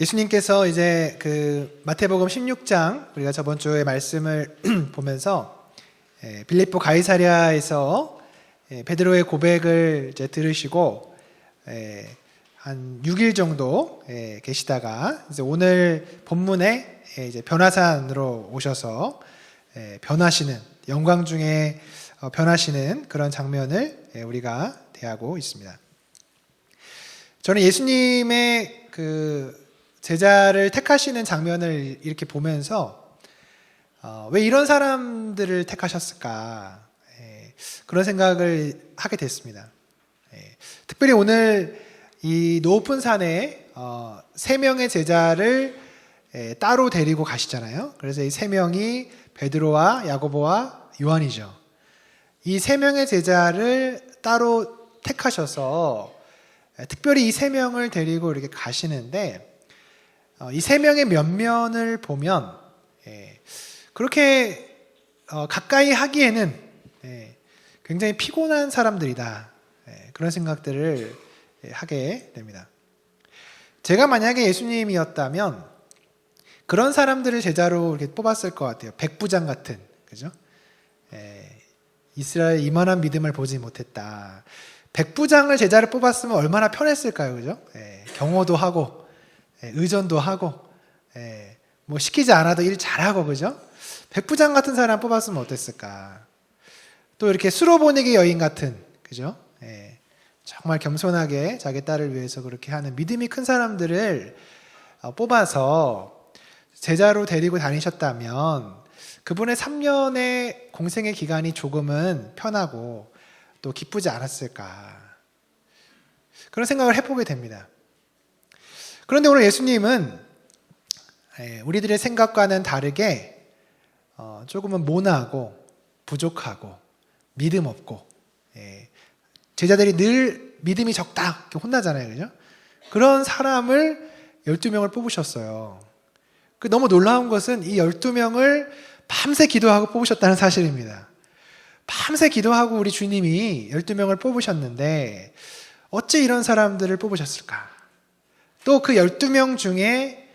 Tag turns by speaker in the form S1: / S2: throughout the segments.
S1: 예수님께서 이제 그 마태복음 16장 우리가 저번 주에 말씀을 보면서 빌립보 가이사랴에서 베드로의 고백을 이제 들으시고 한 6일 정도 계시다가 이제 오늘 본문에 이제 변화산으로 오셔서 변하시는 영광 중에 변하시는 그런 장면을 우리가 대하고 있습니다. 저는 예수님의 그 제자를 택하시는 장면을 이렇게 보면서 왜 이런 사람들을 택하셨을까 그런 생각을 하게 됐습니다. 특별히 오늘 이 높은 산에 3명의 제자를 따로 데리고 가시잖아요. 그래서 이 3명이 베드로와 야고보와 요한이죠. 이 3명의 제자를 따로 택하셔서 특별히 이 3명을 데리고 이렇게 가시는데 이 3명의 면면을 보면 그렇게 가까이 하기에는 굉장히 피곤한 사람들이다. 그런 생각들을 하게 됩니다. 제가 만약에 예수님이었다면 그런 사람들을 제자로 이렇게 뽑았을 것 같아요. 백부장 같은, 그죠? 이스라엘 이만한 믿음을 보지 못했다. 백부장을 제자를 뽑았으면 얼마나 편했을까요, 그죠? 경호도 하고, 의전도 하고, 뭐 시키지 않아도 일 잘하고, 그죠? 백부장 같은 사람 뽑았으면 어땠을까? 또 이렇게 수로 보내기 여인 같은, 그죠? 정말 겸손하게 자기 딸을 위해서 그렇게 하는 믿음이 큰 사람들을 뽑아서 제자로 데리고 다니셨다면 그분의 3년의 공생의 기간이 조금은 편하고 또 기쁘지 않았을까? 그런 생각을 해보게 됩니다. 그런데 오늘 예수님은 우리들의 생각과는 다르게 조금은 모나하고 부족하고 믿음 없고 제자들이 늘 믿음이 적다 이렇게 혼나잖아요, 그죠? 그런 사람을 12명을 뽑으셨어요. 너무 놀라운 것은 이 12명을 밤새 기도하고 뽑으셨다는 사실입니다. 밤새 기도하고 우리 주님이 12명을 뽑으셨는데 어찌 이런 사람들을 뽑으셨을까? 또 그 12명 중에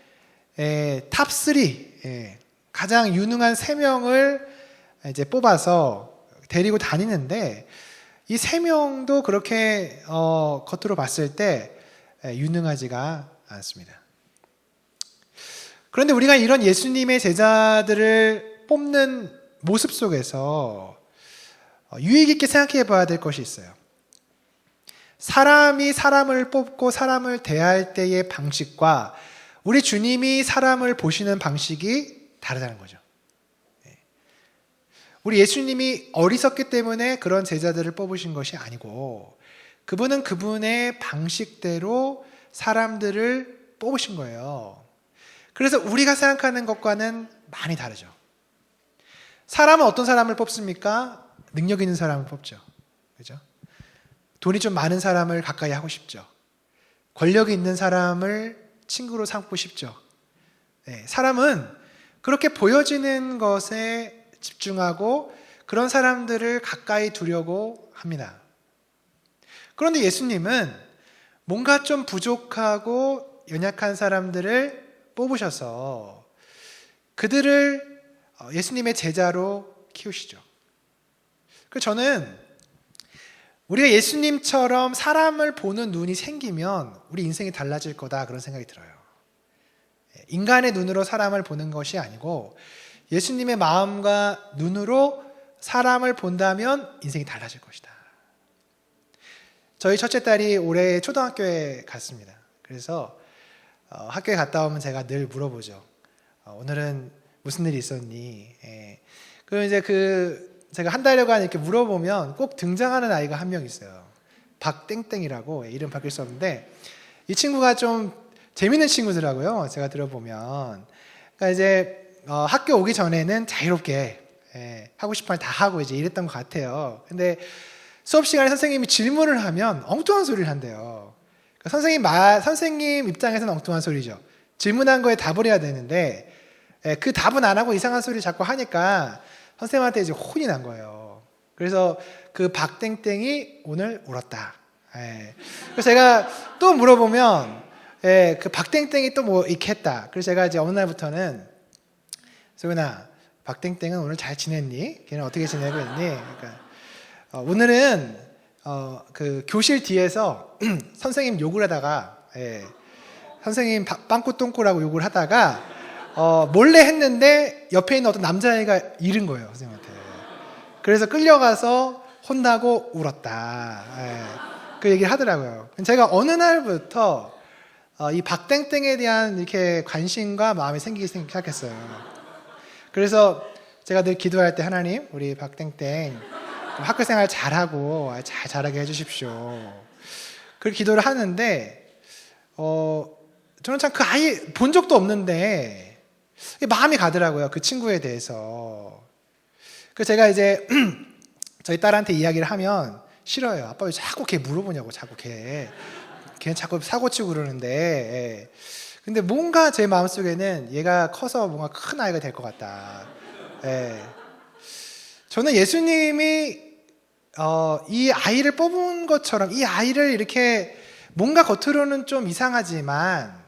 S1: 탑3 가장 유능한 3명을 이제 뽑아서 데리고 다니는데 이 3명도 그렇게 겉으로 봤을 때 유능하지가 않습니다. 그런데 우리가 이런 예수님의 제자들을 뽑는 모습 속에서 유익 있게 생각해 봐야 될 것이 있어요. 사람이 사람을 뽑고 사람을 대할 때의 방식과 우리 주님이 사람을 보시는 방식이 다르다는 거죠. 우리 예수님이 어리석기 때문에 그런 제자들을 뽑으신 것이 아니고 그분은 그분의 방식대로 사람들을 뽑으신 거예요. 그래서 우리가 생각하는 것과는 많이 다르죠. 사람은 어떤 사람을 뽑습니까? 능력 있는 사람을 뽑죠. 그죠? 돈이 좀 많은 사람을 가까이 하고 싶죠. 권력이 있는 사람을 친구로 삼고 싶죠. 사람은 그렇게 보여지는 것에 집중하고 그런 사람들을 가까이 두려고 합니다. 그런데 예수님은 뭔가 좀 부족하고 연약한 사람들을 뽑으셔서 그들을 예수님의 제자로 키우시죠. 그래서 저는 우리가 예수님처럼 사람을 보는 눈이 생기면 우리 인생이 달라질 거다 그런 생각이 들어요. 인간의 눈으로 사람을 보는 것이 아니고 예수님의 마음과 눈으로 사람을 본다면 인생이 달라질 것이다. 저희 첫째 딸이 올해 초등학교에 갔습니다. 그래서 학교에 갔다 오면 제가 늘 물어보죠. 오늘은 무슨 일이 있었니? 그럼 이제 제가 한 달여간 이렇게 물어보면 꼭 등장하는 아이가 한 명 있어요. 박땡땡이라고 이름 바뀔 수 없는데 이 친구가 좀 재밌는 친구더라고요. 제가 들어보면. 그러니까 이제 학교 오기 전에는 자유롭게 하고 싶은 말 다 하고 이제 이랬던 것 같아요. 근데 수업 시간에 선생님이 질문을 하면 엉뚱한 소리를 한대요. 그러니까 선생님 입장에서는 엉뚱한 소리죠. 질문한 거에 답을 해야 되는데 그 답은 안 하고 이상한 소리를 자꾸 하니까 선생님한테 이제 혼이 난 거예요. 그래서 그 박땡땡이 오늘 울었다. 그래서 제가 또 물어보면 예, 그 박땡땡이 또 뭐 이렇게 했다. 그래서 제가 이제 어느 날부터는 소연아, 박땡땡은 오늘 잘 지냈니? 걔는 어떻게 지내고 있니? 그러니까 오늘은 그 교실 뒤에서 선생님 욕을 하다가 선생님 빵꾸똥꾸라고 욕을 하다가 몰래 했는데 옆에 있는 어떤 남자애가 잃은 거예요, 선생님한테. 그래서 끌려가서 혼나고 울었다. 그 얘기를 하더라고요. 제가 어느 날부터 이 박땡땡에 대한 이렇게 관심과 마음이 생기기 시작했어요. 그래서 제가 늘 기도할 때 하나님, 우리 박땡땡 학교 생활 잘하고 잘 자라게 해주십시오. 그렇게 기도를 하는데 저는 참 그 아이 본 적도 없는데 마음이 가더라고요. 그 친구에 대해서. 그래서 제가 이제 저희 딸한테 이야기를 하면 싫어요. 아빠 왜 자꾸 걔 물어보냐고. 자꾸 걔는 자꾸 사고치고 그러는데. 근데 뭔가 제 마음속에는 얘가 커서 뭔가 큰 아이가 될 것 같다. 저는 예수님이 이 아이를 뽑은 것처럼 이 아이를 이렇게 뭔가 겉으로는 좀 이상하지만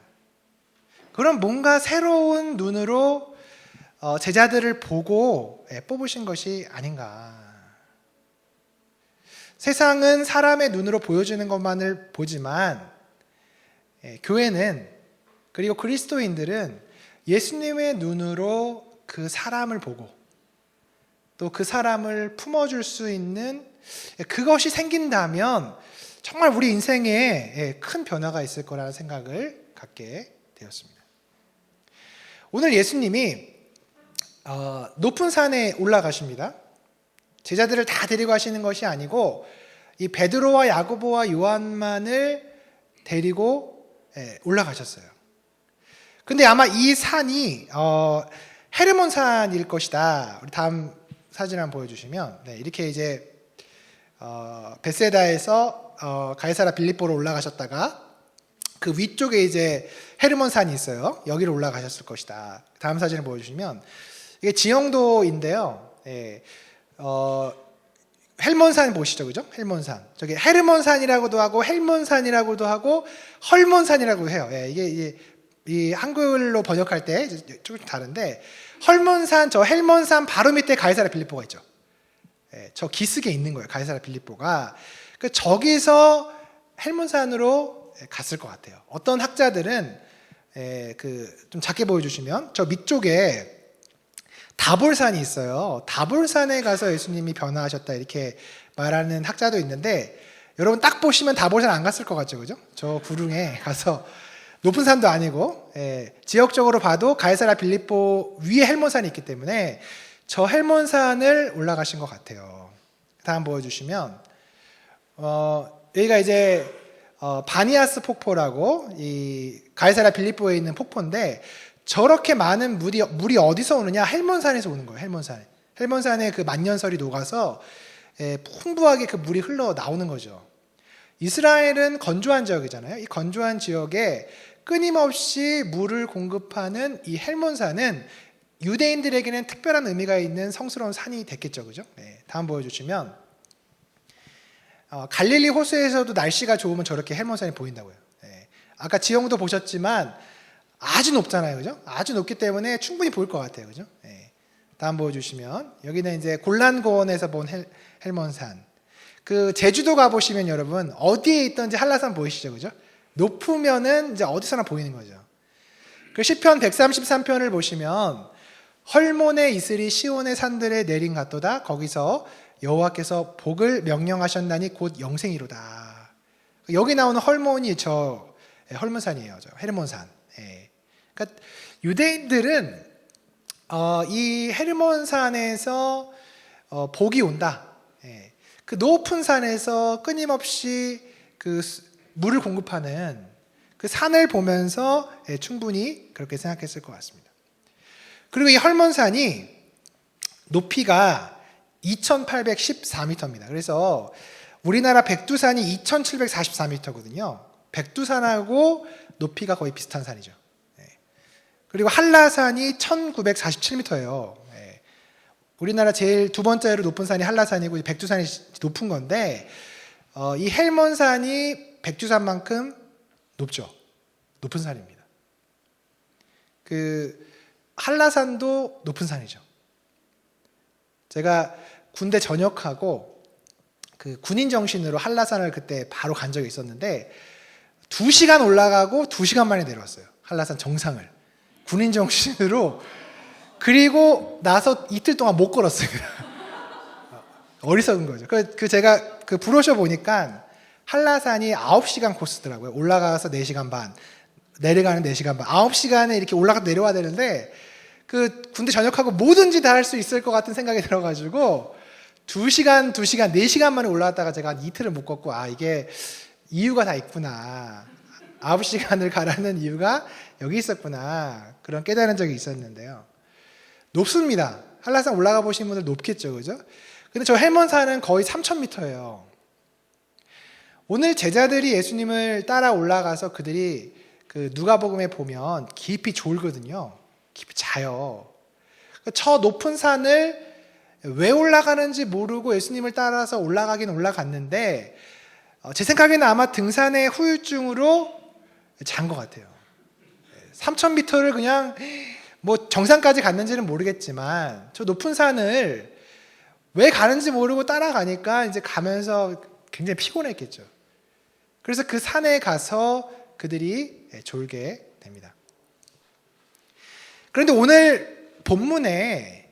S1: 그런 뭔가 새로운 눈으로 제자들을 보고 뽑으신 것이 아닌가. 세상은 사람의 눈으로 보여주는 것만을 보지만 교회는 그리고 그리스도인들은 예수님의 눈으로 그 사람을 보고 또 그 사람을 품어줄 수 있는 그것이 생긴다면 정말 우리 인생에 큰 변화가 있을 거라는 생각을 갖게 되었습니다. 오늘 예수님이 높은 산에 올라가십니다. 제자들을 다 데리고 가시는 것이 아니고 이 베드로와 야고보와 요한만을 데리고 올라가셨어요. 근데 아마 이 산이 헤르몬 산일 것이다. 우리 다음 사진 한번 보여주시면 이렇게 이제 베세다에서 가이사라 빌립보로 올라가셨다가 그 위쪽에 이제 헤르몬 산이 있어요. 여기로 올라가셨을 것이다. 다음 사진을 보여주시면 이게 지형도인데요. 헬몬산 보시죠, 그죠? 헬몬산. 저기 헤르몬산이라고도 하고 헬몬산이라고도 하고 헐몬산이라고 해요. 이게 이 한글로 번역할 때 조금 다른데 헐몬산, 저 헬몬산 바로 밑에 가이사라 빌립보가 있죠. 저 기슭에 있는 거예요. 가이사라 빌립보가. 그 저기서 헬몬산으로 갔을 것 같아요. 어떤 학자들은 좀 작게 보여주시면 저 밑쪽에 다볼산이 있어요. 다볼산에 가서 예수님이 변화하셨다 이렇게 말하는 학자도 있는데 여러분 딱 보시면 다볼산 안 갔을 것 같죠, 그죠? 저 구릉에 가서 높은 산도 아니고 지역적으로 봐도 가이사라 빌립보 위에 헬몬산이 있기 때문에 저 헬몬산을 올라가신 것 같아요. 다음 보여주시면 여기가 이제 바니아스 폭포라고 이 가이사라 빌립보에 있는 폭포인데 저렇게 많은 물이 어디서 오느냐? 헬몬산에서 오는 거예요. 헬몬산에 그 만년설이 녹아서 풍부하게 그 물이 흘러 나오는 거죠. 이스라엘은 건조한 지역이잖아요. 이 건조한 지역에 끊임없이 물을 공급하는 이 헬몬산은 유대인들에게는 특별한 의미가 있는 성스러운 산이 됐겠죠, 그죠? 다음 보여주시면 갈릴리 호수에서도 날씨가 좋으면 저렇게 헬몬산이 보인다고요. 아까 지형도 보셨지만 아주 높잖아요, 그죠? 아주 높기 때문에 충분히 보일 것 같아요, 그죠? 다음 보여주시면 여기는 이제 골란고원에서 본 헬몬산. 그 제주도 가보시면 여러분 어디에 있든지 한라산 보이시죠, 그죠? 높으면은 이제 어디서나 보이는 거죠. 그 시편 133편을 보시면 헐몬의 이슬이 시온의 산들에 내린 같도다. 거기서 여호와께서 복을 명령하셨나니 곧 영생이로다. 여기 나오는 헐몬이 저 헐몬산이에요, 저 헤르몬산. 그러니까 유대인들은 이 헤르몬산에서 복이 온다. 그 높은 산에서 끊임없이 그 물을 공급하는 그 산을 보면서 충분히 그렇게 생각했을 것 같습니다. 그리고 이 헐몬산이 높이가 2814m입니다. 그래서 우리나라 백두산이 2744m거든요. 백두산하고 높이가 거의 비슷한 산이죠. 그리고 한라산이 1947m예요. 우리나라 제일 두 번째로 높은 산이 한라산이고 백두산이 높은 건데 이 헬몬산이 백두산만큼 높죠. 높은 산입니다. 그 한라산도 높은 산이죠. 제가 군대 전역하고 그 군인 정신으로 한라산을 그때 바로 간 적이 있었는데 2시간 올라가고 2시간 만에 내려왔어요. 한라산 정상을. 군인 정신으로. 그리고 나서 이틀 동안 못 걸었어요. 어리석은 거죠. 제가 그 브로셔 보니까 한라산이 9시간 코스더라고요. 올라가서 4시간 반, 내려가는 4시간 반. 9시간에 이렇게 올라가서 내려와야 되는데 그 군대 전역하고 뭐든지 다 할 수 있을 것 같은 생각이 들어가지고 2시간, 4시간 만에 올라왔다가 제가 한 이틀을 못 걷고 이게 이유가 다 있구나. 9시간을 가라는 이유가 여기 있었구나. 그런 깨달은 적이 있었는데요. 높습니다. 한라산 올라가 보신 분들 높겠죠, 그죠? 근데 저 헬몬산은 거의 3,000m예요. 오늘 제자들이 예수님을 따라 올라가서 그들이 그 누가복음에 보면 깊이 졸거든요. 깊이 자요. 저 높은 산을 왜 올라가는지 모르고 예수님을 따라서 올라가긴 올라갔는데 제 생각에는 아마 등산의 후유증으로 잔 것 같아요. 3,000m를 그냥 뭐 정상까지 갔는지는 모르겠지만 저 높은 산을 왜 가는지 모르고 따라가니까 이제 가면서 굉장히 피곤했겠죠. 그래서 그 산에 가서 그들이 졸게 됩니다. 그런데 오늘 본문에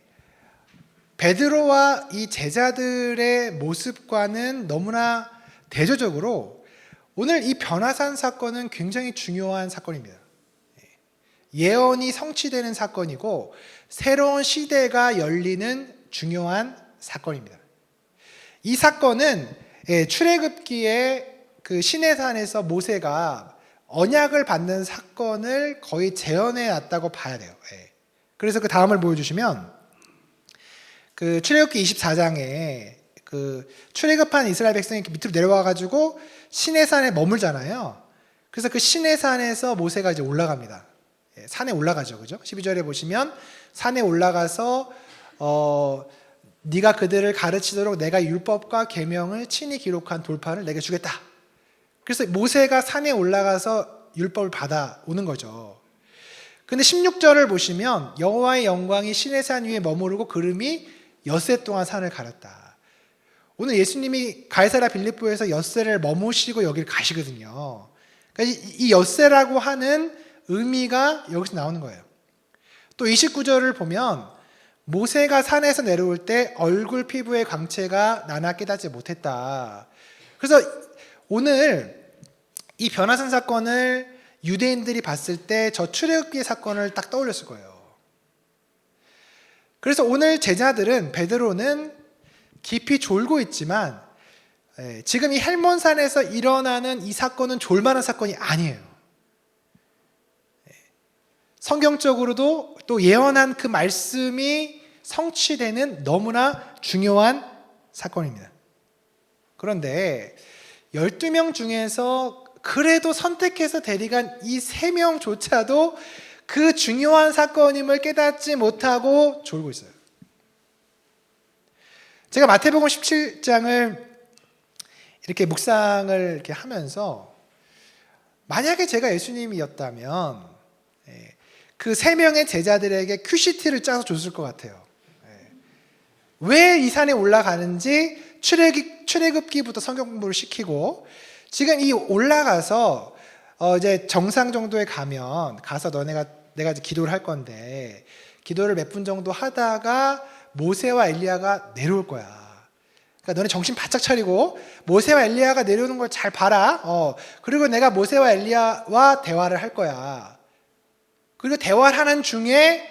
S1: 베드로와 이 제자들의 모습과는 너무나 대조적으로 오늘 이 변화산 사건은 굉장히 중요한 사건입니다. 예언이 성취되는 사건이고 새로운 시대가 열리는 중요한 사건입니다. 이 사건은 출애굽기에 그 시내산에서 모세가 언약을 받는 사건을 거의 재현해 놨다고 봐야 돼요. 그래서 그 다음을 보여주시면 그 출애굽기 24장에 그 출애굽한 이스라엘 백성이 밑으로 내려와 가지고 시내산에 머물잖아요. 그래서 그 시내산에서 모세가 이제 올라갑니다. 산에 올라가죠, 그죠? 12절에 보시면 산에 올라가서 네가 그들을 가르치도록 내가 율법과 계명을 친히 기록한 돌판을 내게 주겠다. 그래서 모세가 산에 올라가서 율법을 받아오는 거죠. 근데 16절을 보시면 여호와의 영광이 시내산 위에 머무르고 구름이 엿새 동안 산을 가렸다. 오늘 예수님이 가이사랴 빌립보에서 엿새를 머무시고 여기를 가시거든요. 그러니까 이 엿새라고 하는 의미가 여기서 나오는 거예요. 또 29절을 보면 모세가 산에서 내려올 때 얼굴 피부의 광채가 나나 깨닫지 못했다. 그래서 오늘 이 변화산 사건을 유대인들이 봤을 때 저 출애굽기 사건을 딱 떠올렸을 거예요. 그래서 오늘 제자들은 베드로는 깊이 졸고 있지만 지금 이 헬몬산에서 일어나는 이 사건은 졸만한 사건이 아니에요. 성경적으로도 또 예언한 그 말씀이 성취되는 너무나 중요한 사건입니다. 그런데 12명 중에서 그래도 선택해서 데려간 이 3명조차도 그 중요한 사건임을 깨닫지 못하고 졸고 있어요. 제가 마태복음 17장을 이렇게 묵상을 이렇게 하면서 만약에 제가 예수님이었다면 그 3명의 제자들에게 큐시트를 짜서 줬을 것 같아요. 왜 이 산에 올라가는지 출애굽기부터 성경 공부를 시키고 지금 이 올라가서 이제 정상 정도에 가서 내가 이제 기도를 할 건데 기도를 몇 분 정도 하다가 모세와 엘리야가 내려올 거야. 그러니까 너네 정신 바짝 차리고 모세와 엘리야가 내려오는 걸 잘 봐라. 그리고 내가 모세와 엘리야와 대화를 할 거야. 그리고 대화를 하는 중에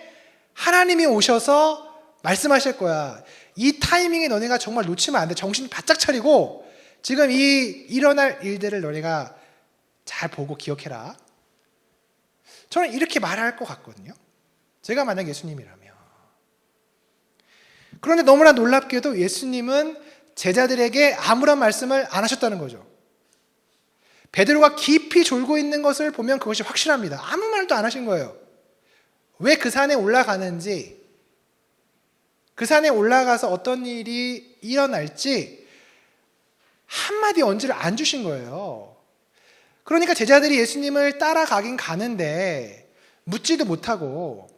S1: 하나님이 오셔서 말씀하실 거야. 이 타이밍에 너네가 정말 놓치면 안 돼. 정신 바짝 차리고 지금 이 일어날 일들을 너네가 잘 보고 기억해라. 저는 이렇게 말할 것 같거든요. 제가 만약 예수님이라면. 그런데 너무나 놀랍게도 예수님은 제자들에게 아무런 말씀을 안 하셨다는 거죠. 베드로가 깊이 졸고 있는 것을 보면 그것이 확실합니다. 아무 말도 안 하신 거예요. 왜 그 산에 올라가는지, 그 산에 올라가서 어떤 일이 일어날지 한마디 언지를 안 주신 거예요. 그러니까 제자들이 예수님을 따라가긴 가는데 묻지도 못하고,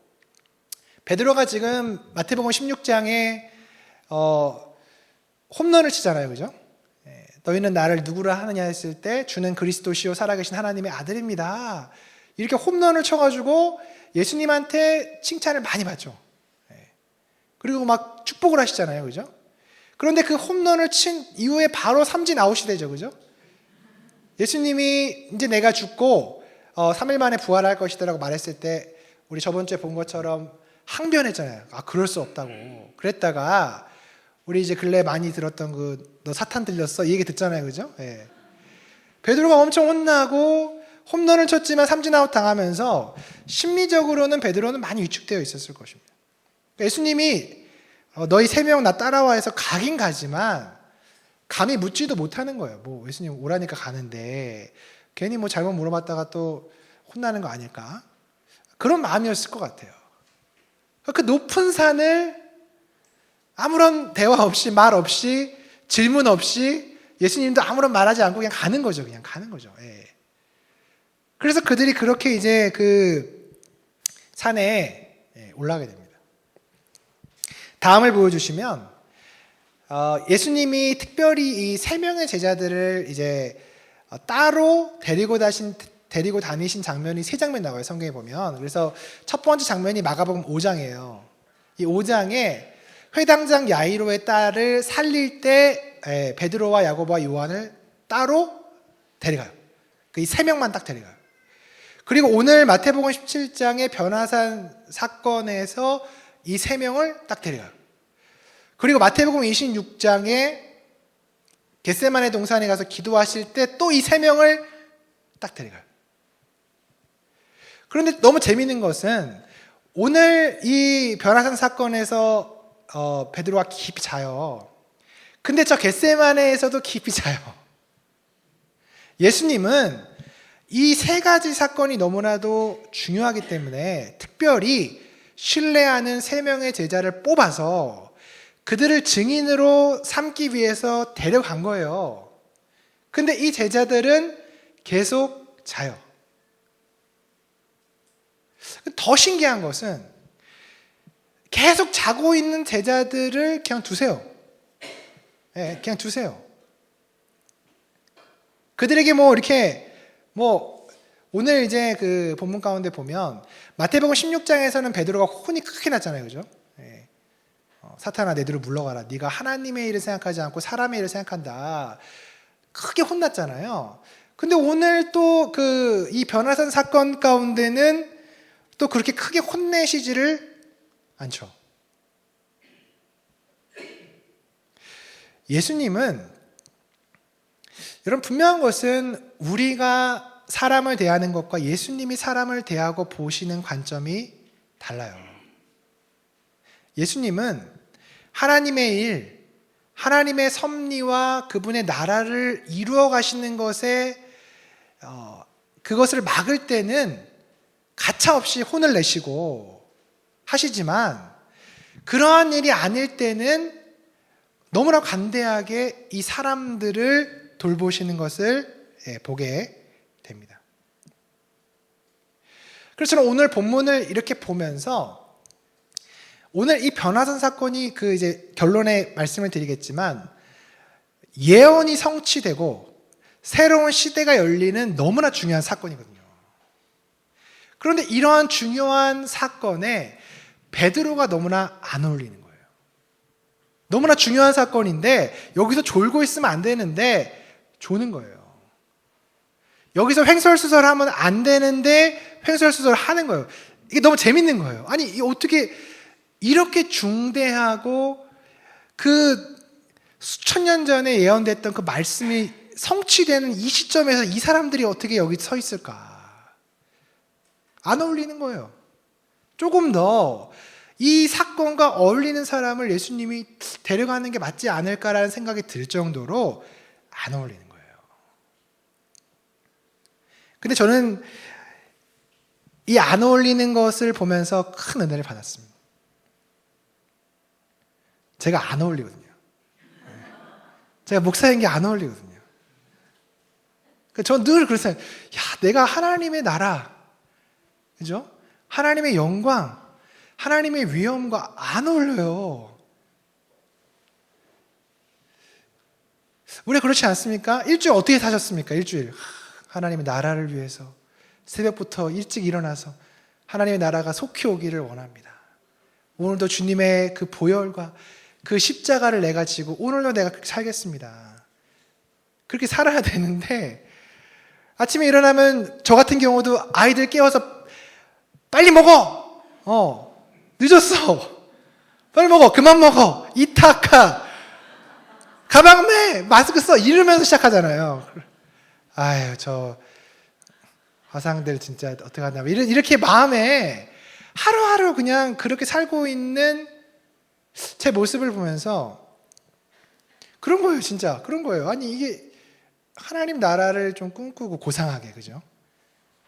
S1: 베드로가 지금 마태복음 16장에 홈런을 치잖아요, 그죠? 너희는 나를 누구라 하느냐 했을 때 주는 그리스도시요 살아계신 하나님의 아들입니다. 이렇게 홈런을 쳐가지고 예수님한테 칭찬을 많이 받죠. 그리고 막 축복을 하시잖아요, 그죠? 그런데 그 홈런을 친 이후에 바로 삼진 아웃이 되죠, 그죠? 예수님이 이제 내가 죽고 3일 만에 부활할 것이다라고 말했을 때 우리 저번 주에 본 것처럼 항변했잖아요. 아, 그럴 수 없다고. 그랬다가 우리 이제 근래 많이 들었던 너 사탄 들렸어? 이 얘기 듣잖아요, 그죠? 예. 베드로가 엄청 혼나고 홈런을 쳤지만 삼진 아웃 당하면서 심리적으로는 베드로는 많이 위축되어 있었을 것입니다. 예수님이 너희 3명 나 따라와 해서 가긴 가지만 감히 묻지도 못하는 거예요. 뭐 예수님 오라니까 가는데 괜히 뭐 잘못 물어봤다가 또 혼나는 거 아닐까? 그런 마음이었을 것 같아요. 그 높은 산을 아무런 대화 없이, 말 없이, 질문 없이 예수님도 아무런 말하지 않고 그냥 가는 거죠. 그냥 가는 거죠. 예. 그래서 그들이 그렇게 이제 그 산에 올라가게 됩니다. 다음을 보여주시면 예수님이 특별히 이 3명의 제자들을 이제 따로 데리고 다니신 장면이 3장면 나와요, 성경에 보면. 그래서 첫 번째 장면이 마가복음 5장이에요. 이 5장에 회당장 야이로의 딸을 살릴 때 베드로와 야고보와 요한을 따로 데려가요. 이 3명만 딱 데려가요. 그리고 오늘 마태복음 17장의 변화산 사건에서 이 3명을 딱 데려가요. 그리고 마태복음 26장에 겟세마네 동산에 가서 기도하실 때 또 이 3명을 딱 데려가요. 그런데 너무 재미있는 것은 오늘 이 변화산 사건에서 베드로가 깊이 자요. 근데 저 겟세마네에서도 깊이 자요. 예수님은 이 3가지 사건이 너무나도 중요하기 때문에 특별히 신뢰하는 3명의 제자를 뽑아서 그들을 증인으로 삼기 위해서 데려간 거예요. 근데 이 제자들은 계속 자요. 더 신기한 것은 계속 자고 있는 제자들을 그냥 두세요. 네, 그냥 두세요. 그들에게 뭐 이렇게 오늘 이제 그 본문 가운데 보면 마태복음 16장에서는 베드로가 혼이 크게 났잖아요, 그죠? 네. 사탄아 내 뒤로 물러가라. 네가 하나님의 일을 생각하지 않고 사람의 일을 생각한다. 크게 혼났잖아요. 근데 오늘 또 이 변화산 사건 가운데는 또 그렇게 크게 혼내시지를 않죠. 예수님은 여러분 분명한 것은 우리가 사람을 대하는 것과 예수님이 사람을 대하고 보시는 관점이 달라요. 예수님은 하나님의 일, 하나님의 섭리와 그분의 나라를 이루어 가시는 것에 그것을 막을 때는 가차없이 혼을 내시고 하시지만 그러한 일이 아닐 때는 너무나 관대하게 이 사람들을 돌보시는 것을 보게 됩니다. 그래서 저는 오늘 본문을 이렇게 보면서 오늘 이 변화산 사건이 이제 결론의 말씀을 드리겠지만 예언이 성취되고 새로운 시대가 열리는 너무나 중요한 사건이거든요. 그런데 이러한 중요한 사건에 베드로가 너무나 안 어울리는 거예요. 너무나 중요한 사건인데 여기서 졸고 있으면 안 되는데 조는 거예요. 여기서 횡설수설하면 안 되는데 횡설수설 하는 거예요. 이게 너무 재밌는 거예요. 아니 이게 어떻게 이렇게 중대하고 그 수천 년 전에 예언됐던 그 말씀이 성취되는 이 시점에서 이 사람들이 어떻게 여기 서 있을까? 안 어울리는 거예요. 조금 더 이 사건과 어울리는 사람을 예수님이 데려가는 게 맞지 않을까라는 생각이 들 정도로 안 어울리는 거예요. 근데 저는 이 안 어울리는 것을 보면서 큰 은혜를 받았습니다. 제가 안 어울리거든요. 제가 목사인 게 안 어울리거든요. 전 늘 그랬어요. 야, 내가 하나님의 나라, 그죠? 하나님의 영광, 하나님의 위엄과 안 어울려요. 우리가 그렇지 않습니까? 일주일 어떻게 사셨습니까? 일주일. 하나님의 나라를 위해서 새벽부터 일찍 일어나서 하나님의 나라가 속히 오기를 원합니다. 오늘도 주님의 그 보혈과 그 십자가를 내가 지고 오늘도 내가 그렇게 살겠습니다. 그렇게 살아야 되는데 아침에 일어나면 저 같은 경우도 아이들 깨워서 빨리 먹어! 늦었어! 빨리 먹어! 그만 먹어! 이타카! 가방 매! 마스크 써! 이러면서 시작하잖아요. 아유, 저 화상들 진짜 어떡하나. 이렇게 마음에 하루하루 그냥 그렇게 살고 있는 제 모습을 보면서 그런 거예요, 진짜. 그런 거예요. 아니, 이게 하나님 나라를 좀 꿈꾸고 고상하게, 그죠?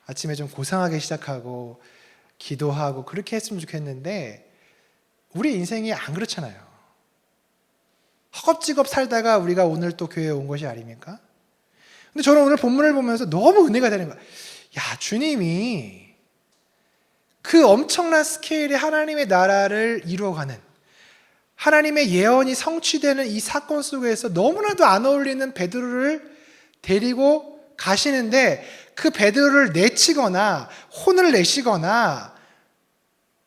S1: 아침에 좀 고상하게 시작하고 기도하고 그렇게 했으면 좋겠는데 우리 인생이 안 그렇잖아요. 허겁지겁 살다가 우리가 오늘 또 교회에 온 것이 아닙니까? 근데 저는 오늘 본문을 보면서 너무 은혜가 되는 거예요. 야, 주님이 그 엄청난 스케일의 하나님의 나라를 이루어가는 하나님의 예언이 성취되는 이 사건 속에서 너무나도 안 어울리는 베드로를 데리고 가시는데 그 베드로를 내치거나 혼을 내시거나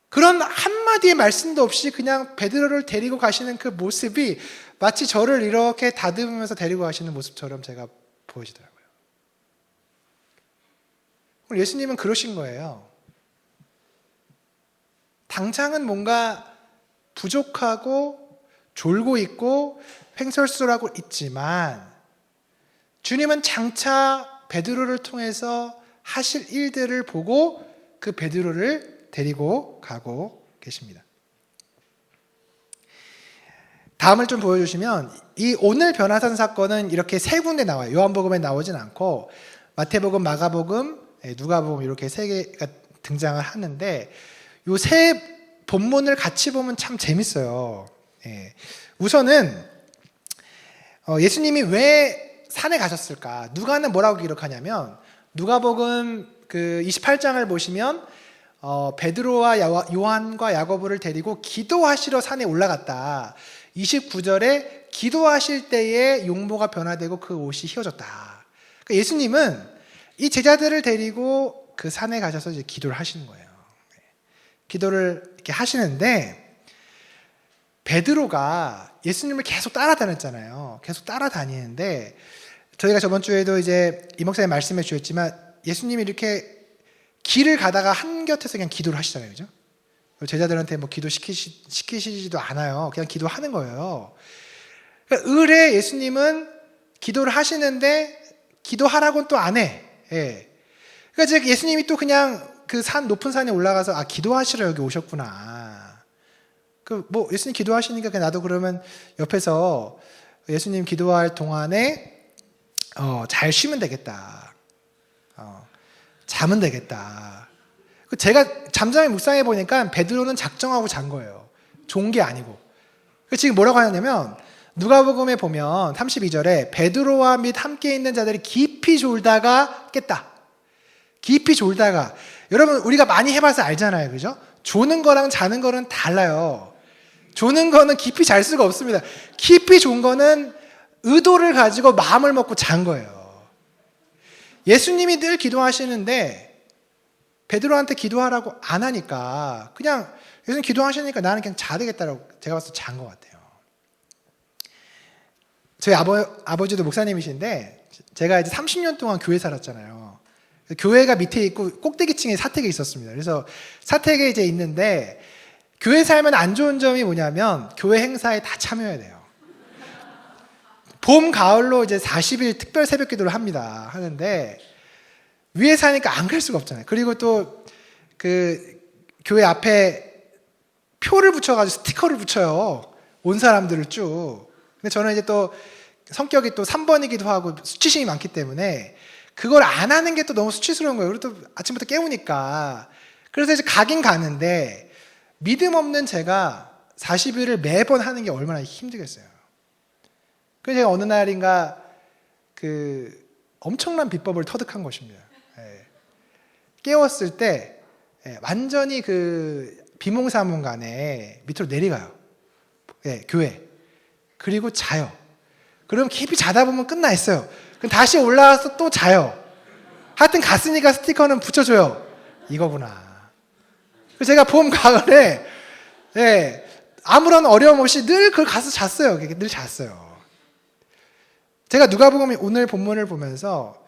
S1: 그런 한마디의 말씀도 없이 그냥 베드로를 데리고 가시는 그 모습이 마치 저를 이렇게 다듬으면서 데리고 가시는 모습처럼 제가 보여지더라고요. 오늘 예수님은 그러신 거예요. 당장은 뭔가 부족하고 졸고 있고 횡설수설하고 있지만 주님은 장차 베드로를 통해서 하실 일들을 보고 그 베드로를 데리고 가고 계십니다. 다음을 좀 보여주시면 이 오늘 변화산 사건은 이렇게 세 군데 나와요. 요한복음에 나오진 않고 마태복음, 마가복음, 누가복음 이렇게 세 개가 등장을 하는데 이 세 본문을 같이 보면 참 재밌어요. 우선은 예수님이 왜 산에 가셨을까? 누가는 뭐라고 기록하냐면 누가복음 그 28장을 보시면 베드로와 요한과 야고보를 데리고 기도하시러 산에 올라갔다. 29절에 기도하실 때에 용모가 변화되고 그 옷이 휘어졌다. 그러니까 예수님은 이 제자들을 데리고 그 산에 가셔서 이제 기도를 하시는 거예요. 기도를 이렇게 하시는데 베드로가 예수님을 계속 따라다녔잖아요. 계속 따라다니는데 저희가 저번 주에도 이제 이 목사님 말씀해 주셨지만 예수님이 이렇게 길을 가다가 한 곁에서 그냥 기도를 하시잖아요. 그죠? 제자들한테 뭐 기도 시키시지도 않아요. 그냥 기도하는 거예요. 그러니까 을에 예수님은 기도를 하시는데 기도하라고는 또 안 해. 그러니까 이제 예수님이 또 그냥 그 높은 산에 올라가서 기도하시러 여기 오셨구나. 뭐 예수님 기도하시니까 그냥 나도 그러면 옆에서 예수님 기도할 동안에 잘 쉬면 되겠다. 자면 되겠다. 제가 잠잠히 묵상해 보니까 베드로는 작정하고 잔 거예요. 좋은 게 아니고. 지금 뭐라고 하냐면 누가복음에 보면 32절에 베드로와 및 함께 있는 자들이 깊이 졸다가 깼다. 깊이 졸다가. 여러분 우리가 많이 해봐서 알잖아요. 그죠? 조는 거랑 자는 거는 달라요. 조는 거는 깊이 잘 수가 없습니다. 깊이 존 거는 의도를 가지고 마음을 먹고 잔 거예요. 예수님이 늘 기도하시는데 베드로한테 기도하라고 안 하니까 그냥 예수님 기도하시니까 나는 그냥 자야 되겠다라고 제가 봤을 때 잔 것 같아요. 저희 아버지도 목사님이신데 제가 이제 30년 동안 교회 살았잖아요. 교회가 밑에 있고 꼭대기층에 사택이 있었습니다. 그래서 사택에 이제 있는데 교회 살면 안 좋은 점이 뭐냐면 교회 행사에 다 참여해야 돼요. 봄, 가을로 이제 40일 특별 새벽 기도를 하는데 위에 사니까 안 갈 수가 없잖아요. 그리고 또 그 교회 앞에 표를 붙여가지고 스티커를 붙여요. 온 사람들을 쭉. 근데 저는 이제 또 성격이 또 3번이기도 하고 수치심이 많기 때문에 그걸 안 하는 게 또 너무 수치스러운 거예요. 그리고 또 아침부터 깨우니까. 그래서 이제 가긴 가는데 믿음 없는 제가 40일을 매번 하는 게 얼마나 힘들겠어요. 그래서 제가 어느 날인가 그 엄청난 비법을 터득한 것입니다. 예. 깨웠을 때 완전히 그 비몽사몽간에 밑으로 내려가요. 교회. 그리고 자요. 그럼 깊이 자다 보면 끝나 있어요. 그럼 다시 올라와서 또 자요. 하여튼 갔으니까 스티커는 붙여줘요. 이거구나. 그래서 제가 봄, 가을에 아무런 어려움 없이 늘 그걸 가서 잤어요. 늘 잤어요. 제가 누가복음 오늘 본문을 보면서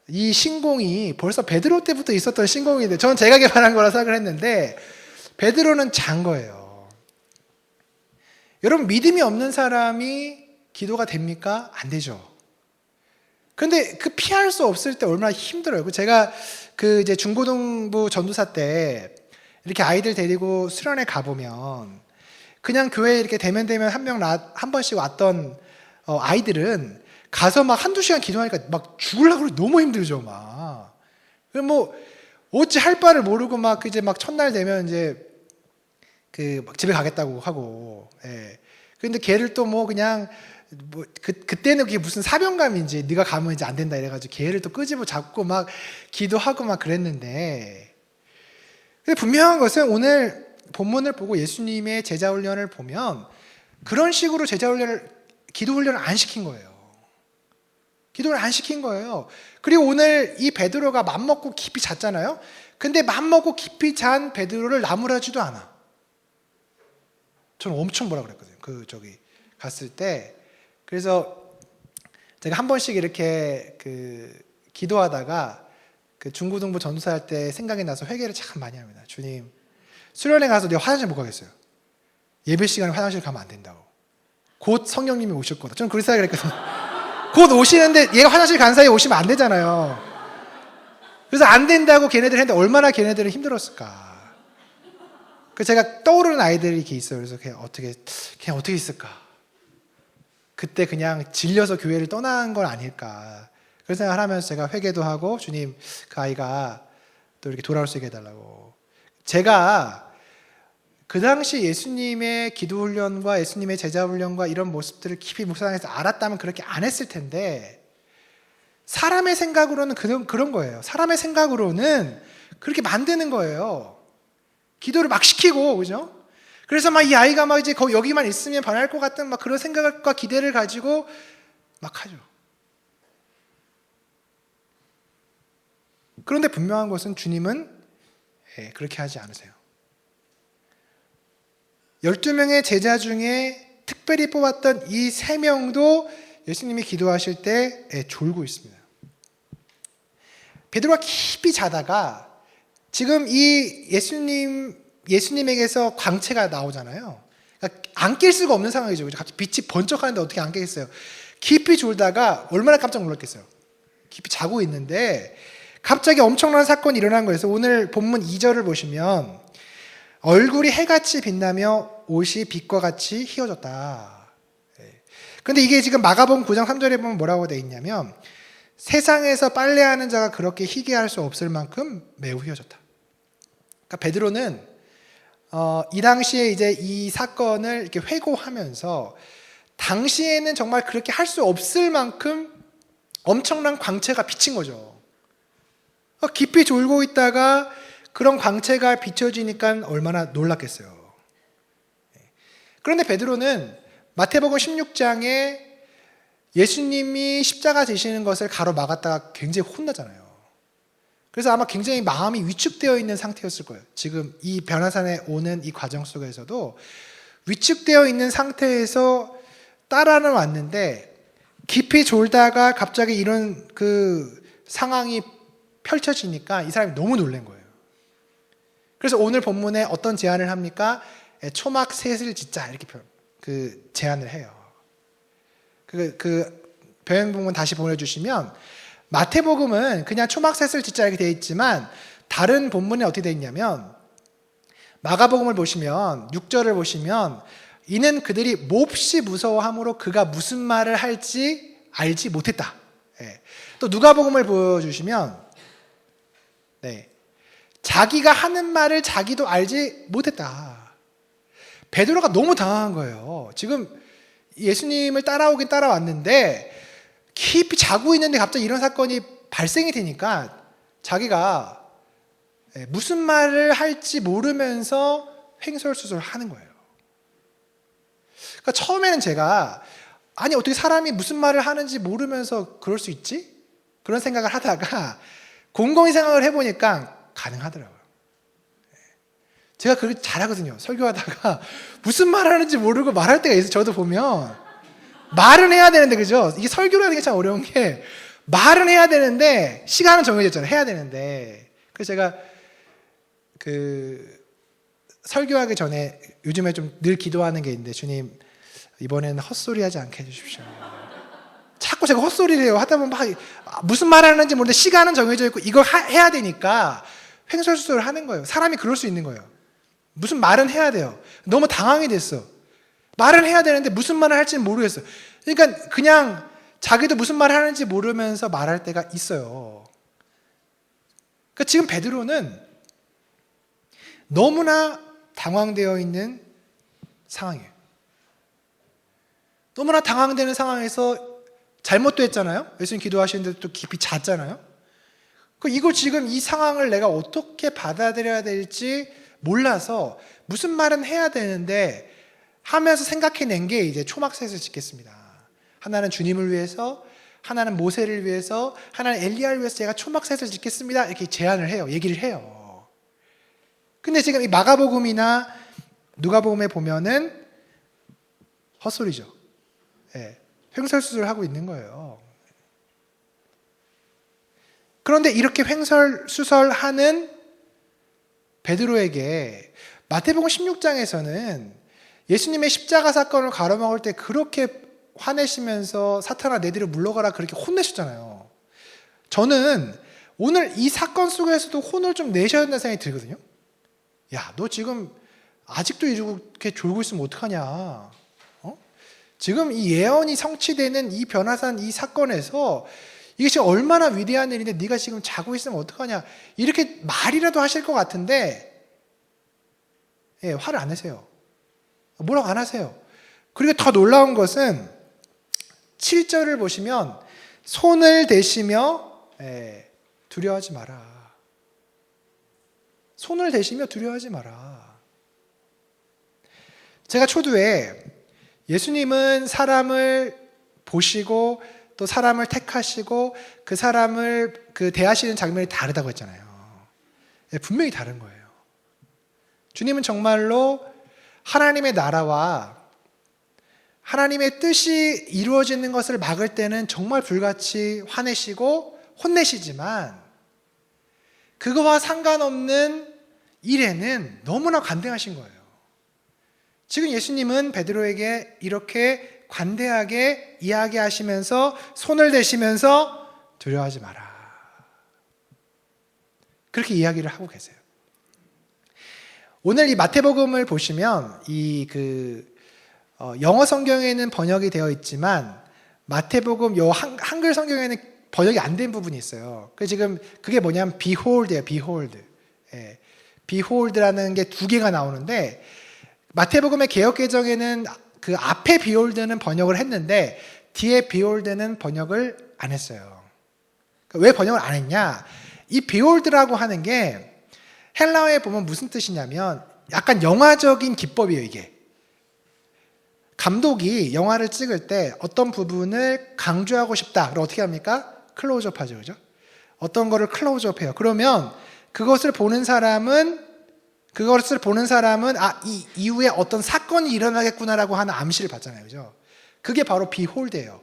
S1: 이 신공이 벌써 베드로 때부터 있었던 신공인데 저는 제가 개발한 거라 생각을 했는데 베드로는 잔 거예요. 여러분 믿음이 없는 사람이 기도가 됩니까? 안 되죠. 그런데 그 피할 수 없을 때 얼마나 힘들어요. 제가 그 이제 중고등부 전도사 때 이렇게 아이들 데리고 수련회 가보면 그냥 교회에 이렇게 대면 한 번씩 왔던 아이들은 가서 막 한두 시간 기도하니까 막 죽으려고 그래. 너무 힘들죠, 막. 뭐 어찌 할 바를 모르고 막 이제 막 첫날 되면 이제 막 집에 가겠다고 하고. 근데 걔를 또 뭐 그냥 그때는 그게 무슨 사명감인지 네가 가면 이제 안 된다 이래가지고 걔를 또 끄집어 잡고 막 기도하고 막 그랬는데 근데 분명한 것은 오늘 본문을 보고 예수님의 제자 훈련을 보면 그런 식으로 기도 훈련을 안 시킨 거예요. 기도를 안 시킨 거예요. 그리고 오늘 이 베드로가 맘먹고 깊이 잤잖아요. 근데 맘먹고 깊이 잔 베드로를 나무라지도 않아. 저는 엄청 뭐라 그랬거든요. 갔을 때. 그래서 제가 한 번씩 이렇게 기도하다가 중고등부 전도사 할 때 생각이 나서 회개를 참 많이 합니다. 주님, 수련회 가서 내가 화장실 못 가겠어요. 예배 시간에 화장실 가면 안 된다고. 곧 성령님이 오실 거다. 저는 그렇게 생각을 했거든요. 곧 오시는데 얘가 화장실 간 사이에 오시면 안 되잖아요. 그래서 안 된다고 걔네들 했는데 얼마나 걔네들은 힘들었을까. 그래서 제가 떠오르는 아이들이 이렇게 있어요. 그래서 그냥 어떻게 있을까. 그때 그냥 질려서 교회를 떠난 건 아닐까. 그런 생각을 하면서 제가 회개도 하고 주님 그 아이가 또 이렇게 돌아올 수 있게 해달라고. 제가 그 당시 예수님의 기도 훈련과 예수님의 제자 훈련과 이런 모습들을 깊이 묵상해서 알았다면 그렇게 안 했을 텐데 사람의 생각으로는 그런 거예요. 사람의 생각으로는 그렇게 만드는 거예요. 기도를 막 시키고, 그죠? 그래서 막 이 아이가 막 이제 여기만 있으면 변할 것 같은 막 그런 생각과 기대를 가지고 막 하죠. 그런데 분명한 것은 주님은 그렇게 하지 않으세요. 12명의 제자 중에 특별히 뽑았던 이 3명도 예수님이 기도하실 때 졸고 있습니다. 베드로가 깊이 자다가 지금 이 예수님에게서 광채가 나오잖아요. 그러니까 안 깰 수가 없는 상황이죠. 갑자기 빛이 번쩍하는데 어떻게 안 깨겠어요? 깊이 졸다가 얼마나 깜짝 놀랐겠어요. 깊이 자고 있는데 갑자기 엄청난 사건이 일어난 거예요. 그래서 오늘 본문 2절을 보시면 얼굴이 해같이 빛나며 옷이 빛과 같이 희어졌다. 그런데 이게 지금 마가복음 9장 3절에 보면 뭐라고 되어 있냐면 세상에서 빨래하는 자가 그렇게 희게할 수 없을 만큼 매우 희어졌다. 그러니까 베드로는 이 당시에 이제 이 사건을 이렇게 회고하면서 당시에는 정말 그렇게 할 수 없을 만큼 엄청난 광채가 비친 거죠. 깊이 졸고 있다가 그런 광채가 비춰지니까 얼마나 놀랐겠어요. 그런데 베드로는 마태복음 16장에 예수님이 십자가 지시는 것을 가로막았다가 굉장히 혼나잖아요. 그래서 아마 굉장히 마음이 위축되어 있는 상태였을 거예요. 지금 이 변화산에 오는 이 과정 속에서도 위축되어 있는 상태에서 따라는 왔는데 깊이 졸다가 갑자기 이런 상황이 펼쳐지니까 이 사람이 너무 놀란 거예요. 그래서 오늘 본문에 어떤 제안을 합니까? 초막 셋을 짓자 이렇게 제안을 해요. 병행본문 다시 보내주시면 마태복음은 그냥 초막 셋을 짓자 이렇게 되어 있지만 다른 본문에 어떻게 되어 있냐면 마가복음을 보시면 6절을 보시면 이는 그들이 몹시 무서워함으로 그가 무슨 말을 할지 알지 못했다. 또 누가복음을 보여주시면 자기가 하는 말을 자기도 알지 못했다. 베드로가 너무 당황한 거예요. 지금 예수님을 따라오긴 따라왔는데 깊이 자고 있는데 갑자기 이런 사건이 발생이 되니까 자기가 무슨 말을 할지 모르면서 횡설수설 하는 거예요. 그러니까 처음에는 제가 아니 어떻게 사람이 무슨 말을 하는지 모르면서 그럴 수 있지? 그런 생각을 하다가 곰곰이 생각을 해보니까 가능하더라고요. 제가 그렇게 잘하거든요. 설교하다가 무슨 말 하는지 모르고 말할 때가 있어요. 저도 보면 말은 해야 되는데, 그죠? 이게 설교라는 게 참 어려운 게 말은 해야 되는데 시간은 정해졌잖아요. 해야 되는데. 그래서 제가 설교하기 전에 요즘에 좀 늘 기도하는 게 있는데, 주님 이번에는 헛소리 하지 않게 해주십시오. 자꾸 제가 헛소리를 해요. 하다 보면 막 무슨 말 하는지 모르는데 시간은 정해져 있고 이걸 해야 되니까 횡설수설을 하는 거예요. 사람이 그럴 수 있는 거예요. 무슨 말은 해야 돼요. 너무 당황이 됐어. 말은 해야 되는데 무슨 말을 할지는 모르겠어. 그러니까 그냥 자기도 무슨 말을 하는지 모르면서 말할 때가 있어요. 그러니까 지금 베드로는 너무나 당황되어 있는 상황이에요. 너무나 당황되는 상황에서 잘못도 했잖아요. 예수님 기도하시는데 또 깊이 잤잖아요. 이거 지금 이 상황을 내가 어떻게 받아들여야 될지 몰라서 무슨 말은 해야 되는데 하면서 생각해낸 게 이제 초막셋을 짓겠습니다. 하나는 주님을 위해서, 하나는 모세를 위해서, 하나는 엘리야를 위해서 제가 초막셋을 짓겠습니다. 이렇게 제안을 해요. 얘기를 해요. 근데 지금 이 마가복음이나 누가복음에 보면은 헛소리죠. 횡설수설하고 있는 거예요. 그런데 이렇게 횡설수설하는 베드로에게 마태복음 16장에서는 예수님의 십자가 사건을 가로막을 때 그렇게 화내시면서 사탄아 내 뒤로 물러가라 그렇게 혼내셨잖아요. 저는 오늘 이 사건 속에서도 혼을 좀 내셔야 된다는 생각이 들거든요. 야, 너 지금 아직도 이렇게 졸고 있으면 어떡하냐. 지금 이 예언이 성취되는 이 변화산 이 사건에서 이게 지금 얼마나 위대한 일인데 네가 지금 자고 있으면 어떡하냐. 이렇게 말이라도 하실 것 같은데 화를 안 내세요. 뭐라고 안 하세요. 그리고 더 놀라운 것은 7절을 보시면 손을 대시며 두려워하지 마라. 손을 대시며 두려워하지 마라. 제가 초두에 예수님은 사람을 보시고 또 사람을 택하시고 그 사람을 대하시는 장면이 다르다고 했잖아요. 분명히 다른 거예요. 주님은 정말로 하나님의 나라와 하나님의 뜻이 이루어지는 것을 막을 때는 정말 불같이 화내시고 혼내시지만 그거와 상관없는 일에는 너무나 관대하신 거예요. 지금 예수님은 베드로에게 이렇게 관대하게 이야기하시면서 손을 대시면서 두려워하지 마라. 그렇게 이야기를 하고 계세요. 오늘 이 마태복음을 보시면 영어 성경에는 번역이 되어 있지만 마태복음 요 한글 성경에는 번역이 안 된 부분이 있어요. 그래서 지금 그게 뭐냐면 behold예요. behold. behold라는 게 두 개가 나오는데 마태복음의 개역 개정에는 그 앞에 behold는 번역을 했는데 뒤에 behold는 번역을 안 했어요. 왜 번역을 안 했냐? 이 behold라고 하는 게 헬라어에 보면 무슨 뜻이냐면 약간 영화적인 기법이에요, 이게. 감독이 영화를 찍을 때 어떤 부분을 강조하고 싶다. 그럼 어떻게 합니까? 클로즈업 하죠, 그죠? 어떤 거를 클로즈업 해요. 그러면 그것을 보는 사람은 이 이후에 어떤 사건이 일어나겠구나라고 하는 암시를 받잖아요, 그죠? 그게 바로 behold예요.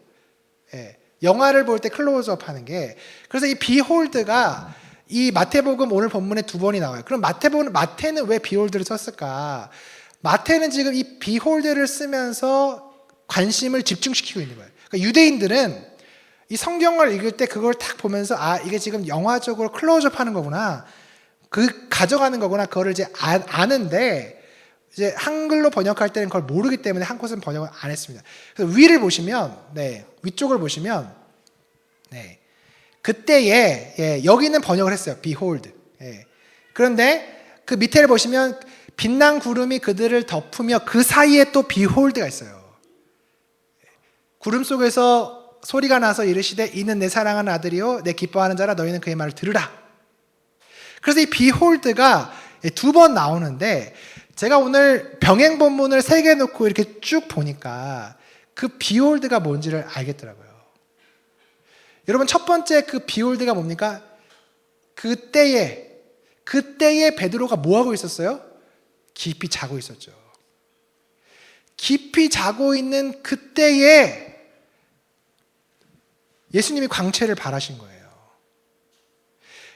S1: 영화를 볼 때 클로즈업 하는 게. 그래서 이 behold가 이 마태복음 오늘 본문에 두 번이 나와요. 그럼 마태는 왜 behold를 썼을까? 마태는 지금 이 behold를 쓰면서 관심을 집중시키고 있는 거예요. 그러니까 유대인들은 이 성경을 읽을 때 그걸 딱 보면서 이게 지금 영화적으로 클로즈업 하는 거구나. 가져가는 거구나. 그거를 이제 아는데 이제 한글로 번역할 때는 그걸 모르기 때문에 한곳은 번역을 안 했습니다. 그래서 위쪽을 보시면 그때에 여기는 번역을 했어요. behold. 그런데 그 밑에를 보시면 빛난 구름이 그들을 덮으며 그 사이에 또 behold가 있어요. 구름 속에서 소리가 나서 이르시되 이는 내 사랑하는 아들이요 내 기뻐하는 자라 너희는 그의 말을 들으라. 그래서 이 behold가 2번 나오는데 제가 오늘 병행 본문을 3개 놓고 이렇게 쭉 보니까 그 behold가 뭔지를 알겠더라고요. 여러분 첫 번째 그 behold가 뭡니까? 그때에 베드로가 뭐하고 있었어요? 깊이 자고 있었죠. 깊이 자고 있는 그때에 예수님이 광채를 발하신 거예요.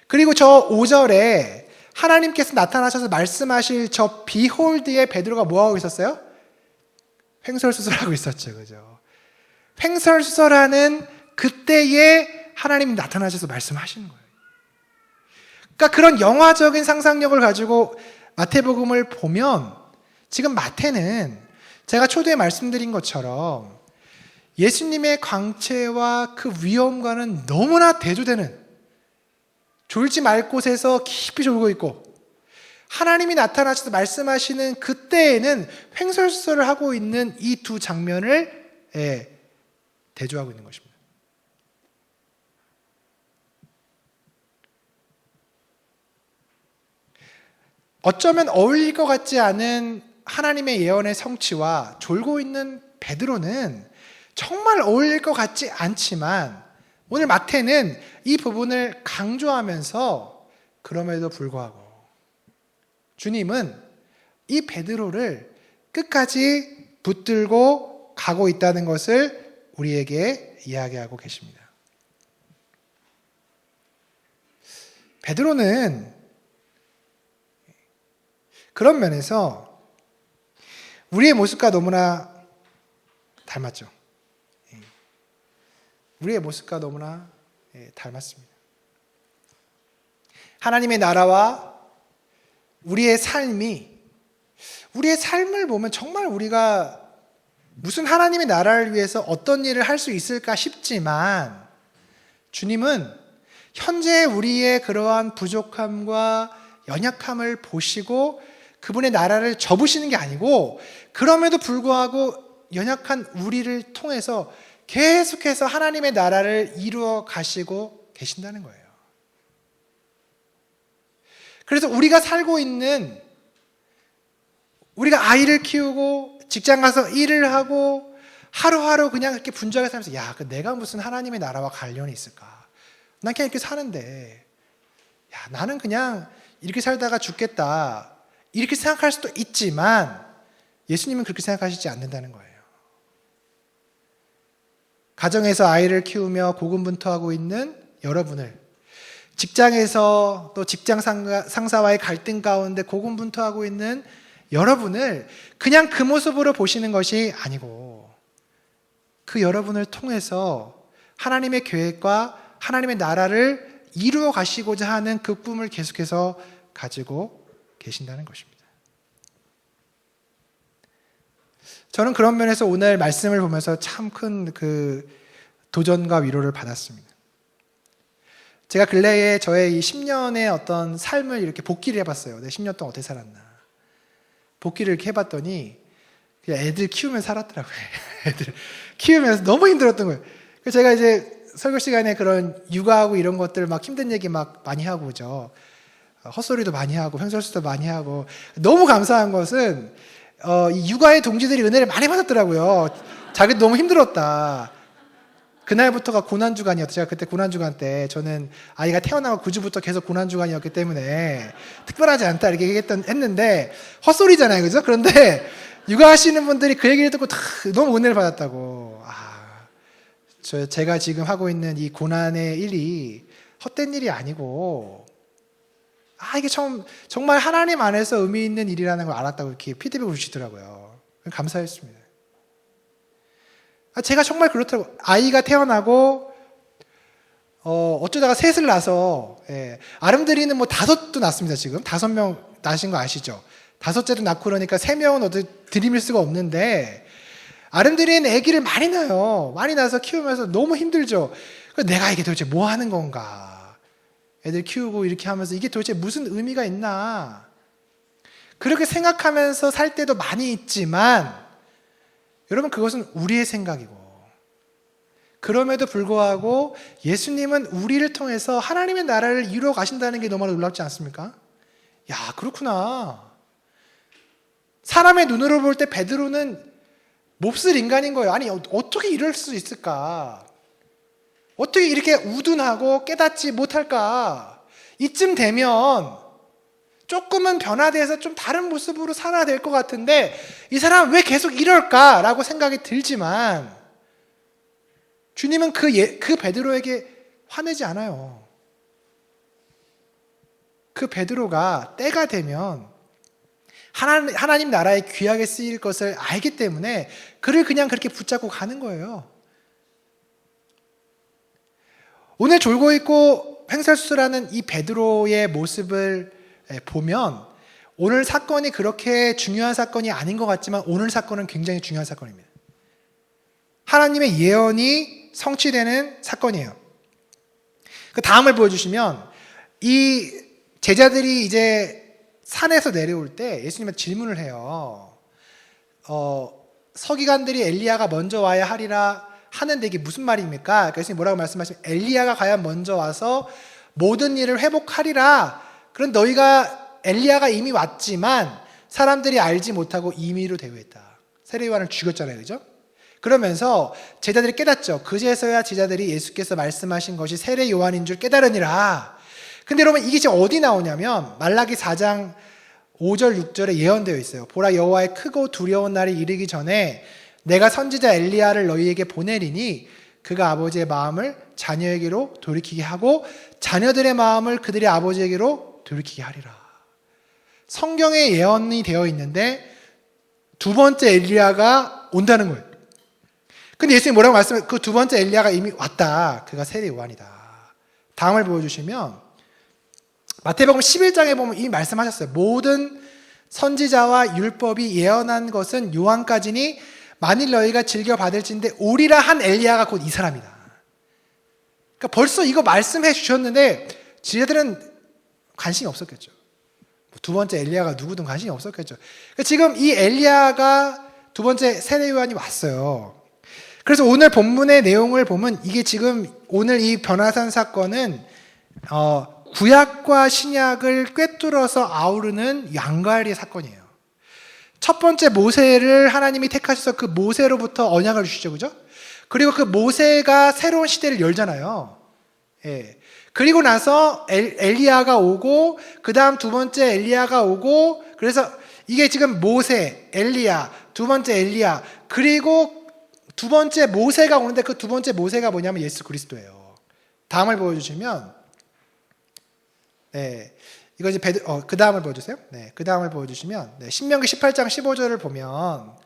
S1: 그리고 저 5절에 하나님께서 나타나셔서 말씀하실 저 behold의 베드로가 뭐하고 있었어요? 횡설수설하고 있었죠. 그죠? 횡설수설하는 그때에 하나님이 나타나셔서 말씀하시는 거예요. 그러니까 그런 영화적인 상상력을 가지고 마태복음을 보면 지금 마태는 제가 초대에 말씀드린 것처럼 예수님의 광채와 그 위엄과는 너무나 대조되는 졸지 말 곳에서 깊이 졸고 있고 하나님이 나타나셔서 말씀하시는 그때에는 횡설수설을 하고 있는 이 두 장면을 대조하고 있는 것입니다. 어쩌면 어울릴 것 같지 않은 하나님의 예언의 성취와 졸고 있는 베드로는 정말 어울릴 것 같지 않지만 오늘 마태는 이 부분을 강조하면서 그럼에도 불구하고 주님은 이 베드로를 끝까지 붙들고 가고 있다는 것을 우리에게 이야기하고 계십니다. 베드로는 그런 면에서 우리의 모습과 너무나 닮았죠. 우리의 모습과 너무나 닮았습니다. 하나님의 나라와 우리의 삶을 보면 정말 우리가 무슨 하나님의 나라를 위해서 어떤 일을 할 수 있을까 싶지만 주님은 현재 우리의 그러한 부족함과 연약함을 보시고 그분의 나라를 접으시는 게 아니고 그럼에도 불구하고 연약한 우리를 통해서 계속해서 하나님의 나라를 이루어 가시고 계신다는 거예요. 그래서 우리가 살고 있는 우리가 아이를 키우고 직장 가서 일을 하고 하루하루 그냥 이렇게 분주하게 살면서 야, 내가 무슨 하나님의 나라와 관련이 있을까? 난 그냥 이렇게 사는데 야, 나는 그냥 이렇게 살다가 죽겠다. 이렇게 생각할 수도 있지만 예수님은 그렇게 생각하시지 않는다는 거예요. 가정에서 아이를 키우며 고군분투하고 있는 여러분을 직장에서 또 직장 상사와의 갈등 가운데 고군분투하고 있는 여러분을 그냥 그 모습으로 보시는 것이 아니고 그 여러분을 통해서 하나님의 계획과 하나님의 나라를 이루어 가시고자 하는 그 꿈을 계속해서 가지고 계신다는 것입니다. 저는 그런 면에서 오늘 말씀을 보면서 참 큰 그 도전과 위로를 받았습니다. 제가 근래에 저의 이 10년의 어떤 삶을 이렇게 복기를 해봤어요. 내가 10년 동안 어떻게 살았나. 복기를 이렇게 해봤더니 그냥 애들 키우면서 살았더라고요. 애들 키우면서 너무 힘들었던 거예요. 그래서 제가 이제 설교 시간에 그런 육아하고 이런 것들 막 힘든 얘기 막 많이 하고 그죠. 헛소리도 많이 하고 횡설수도 많이 하고 너무 감사한 것은 이 육아의 동지들이 은혜를 많이 받았더라고요. 자기도 너무 힘들었다. 그날부터가 고난주간이었어요. 제가 그때 고난주간 때 저는 아이가 태어나고 9주부터 계속 고난주간이었기 때문에 특별하지 않다 이렇게 했는데 헛소리잖아요. 그죠? 그런데 육아하시는 분들이 그 얘기를 듣고 너무 은혜를 받았다고. 제가 지금 하고 있는 이 고난의 일이 헛된 일이 아니고 이게 정말 하나님 안에서 의미 있는 일이라는 걸 알았다고 이렇게 피드백을 주시더라고요. 감사했습니다. 제가 정말 그렇더라고요. 아이가 태어나고 어쩌다가 셋을 낳아서 아름드리는 뭐 5도 낳습니다. 지금 5명 낳으신 거 아시죠? 5째도 낳고 그러니까 3명은 어떻게 들이밀 수가 없는데 아름드리는 아기를 많이 낳아요. 많이 낳아서 키우면서 너무 힘들죠. 내가 이게 도대체 뭐 하는 건가? 애들 키우고 이렇게 하면서 이게 도대체 무슨 의미가 있나? 그렇게 생각하면서 살 때도 많이 있지만 여러분 그것은 우리의 생각이고 그럼에도 불구하고 예수님은 우리를 통해서 하나님의 나라를 이루어 가신다는 게 너무나 놀랍지 않습니까? 야, 그렇구나. 사람의 눈으로 볼 때 베드로는 몹쓸 인간인 거예요. 아니, 어떻게 이럴 수 있을까? 어떻게 이렇게 우둔하고 깨닫지 못할까? 이쯤 되면 조금은 변화돼서 좀 다른 모습으로 살아야 될 것 같은데 이 사람 왜 계속 이럴까라고 생각이 들지만 주님은 그 베드로에게 화내지 않아요. 그 베드로가 때가 되면 하나님 나라에 귀하게 쓰일 것을 알기 때문에 그를 그냥 그렇게 붙잡고 가는 거예요. 오늘 졸고 있고 횡설수설하는 이 베드로의 모습을 보면 오늘 사건이 그렇게 중요한 사건이 아닌 것 같지만 오늘 사건은 굉장히 중요한 사건입니다. 하나님의 예언이 성취되는 사건이에요. 그 다음을 보여주시면 이 제자들이 이제 산에서 내려올 때 예수님한테 질문을 해요. 서기관들이 엘리야가 먼저 와야 하리라 하는데 이게 무슨 말입니까? 예수님이 뭐라고 말씀하시면 엘리야가 과연 먼저 와서 모든 일을 회복하리라. 그런 너희가 엘리야가 이미 왔지만 사람들이 알지 못하고 임의로 대우했다. 세례요한을 죽였잖아요, 그죠? 그러면서 제자들이 깨닫죠. 그제서야 제자들이 예수께서 말씀하신 것이 세례요한인 줄 깨달으니라. 근데 여러분 이게 지금 어디 나오냐면 말라기 4장 5절 6절에 예언되어 있어요. 보라 여호와의 크고 두려운 날이 이르기 전에 내가 선지자 엘리야를 너희에게 보내리니 그가 아버지의 마음을 자녀에게로 돌이키게 하고 자녀들의 마음을 그들의 아버지에게로 돌이키게 하리라. 성경에 예언이 되어 있는데 두 번째 엘리야가 온다는 거예요. 근데 예수님이 뭐라고 말씀해요? 그 두 번째 엘리야가 이미 왔다. 그가 세례 요한이다. 다음을 보여주시면 마태복음 11장에 보면 이미 말씀하셨어요. 모든 선지자와 율법이 예언한 것은 요한까지니 만일 너희가 즐겨 받을진대 오리라 한 엘리야가 곧 이 사람이다. 그러니까 벌써 이거 말씀해 주셨는데 지혜들은 관심이 없었겠죠. 두 번째 엘리야가 누구든 관심이 없었겠죠. 그러니까 지금 이 엘리야가 두 번째 세례 요한이 왔어요. 그래서 오늘 본문의 내용을 보면 이게 지금 오늘 이 변화산 사건은 구약과 신약을 꿰뚫어서 아우르는 양갈의 사건이에요. 첫 번째 모세를 하나님이 택하셔서 그 모세로부터 언약을 주시죠, 그죠? 그리고 그 모세가 새로운 시대를 열잖아요. 예. 그리고 나서 엘리야가 오고 그 다음 두 번째 엘리야가 오고 그래서 이게 지금 모세, 엘리야, 두 번째 엘리야 그리고 두 번째 모세가 오는데 그 두 번째 모세가 뭐냐면 예수 그리스도예요. 다음을 보여주시면 네, 이거 이제 그 다음을 보여주세요. 네, 그 다음을 보여주시면 신명기 18장 15절을 보면